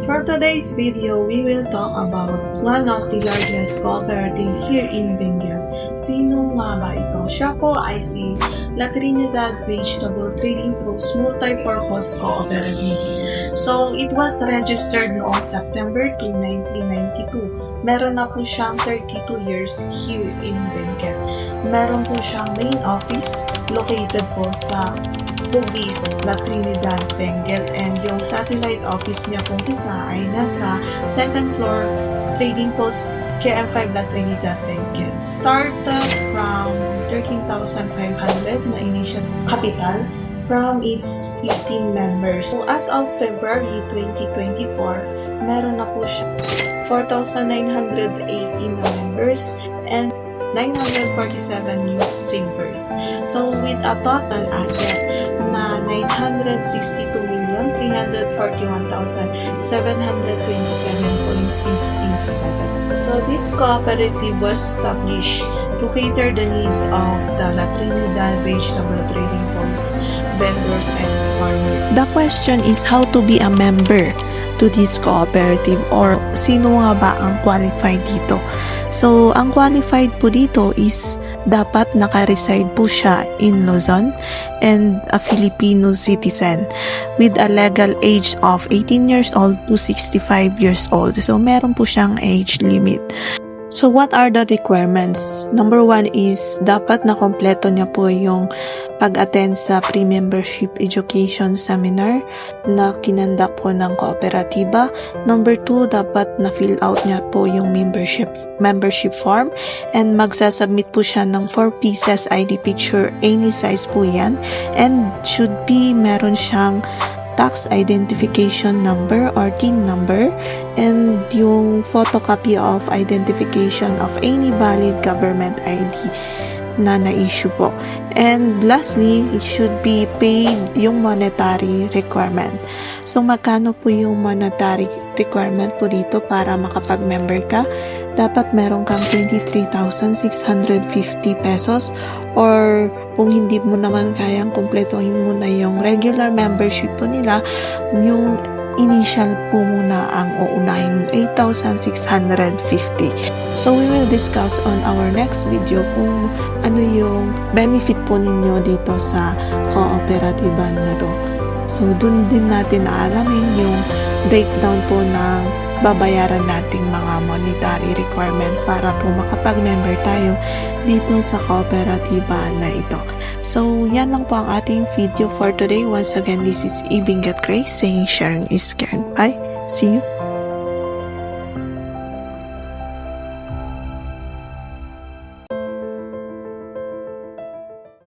For today's video, we will talk about one of the largest cooperative here in Benguet. Sino nga ba ito? Siya po ay si La Trinidad Vegetable Trading Post Multipurpose Cooperative. So, it was registered noong September 2, 1992. Meron na po siyang 32 years here in Benguet. Meron po siyang main office located po sa Bugis, La Trinidad, Benguet, and yung satellite office niya pong isa ay nasa second floor Trading Post KM5 La Trinidad, Benguet. Started from 13,500 na initial capital from its 15 members. So, as of February 2024, meron na po siya 4,918 na members and 947 new savers. So, with a total asset na 962,341,727.57. So, this cooperative was established to cater the needs of the La Trinidad Vegetable Trading Post vendors and farmers. The question is how to be a member to this cooperative or sino nga ba ang qualified dito. So, ang qualified po dito is dapat naka-reside po siya in Luzon and a Filipino citizen with a legal age of 18 years old to 65 years old. So, meron po siyang age limit. So, what are the requirements? Number 1 is dapat na kompleto niya po yung pag-attend sa pre-membership education seminar na kinandak po ng kooperatiba. Number 2, dapat na-fill out niya po yung membership form and magsasubmit po siya ng 4 pieces ID picture, any size po yan, and should be meron siyang tax identification number or TIN number and yung photocopy of identification of any valid government ID na na-issue po. And lastly, it should be paid yung monetary requirement. So, magkano po yung monetary requirement po dito para makapag-member ka? Dapat meron kang 23,650 pesos or kung hindi mo naman kayang kumpletuhin mo na yung regular membership po nila, yung initial po muna ang uunahin, 8,650. So, we will discuss on our next video kung ano yung benefit po ninyo dito sa kooperatiba na to. So, dun din natin aalamin yung breakdown po ng babayaran nating mga monetary requirement para po makapag-member tayo dito sa kooperatiba na ito. So, yan lang po ang ating video for today. Once again, this is Benguet Grace saying sharing is caring. Bye! See you!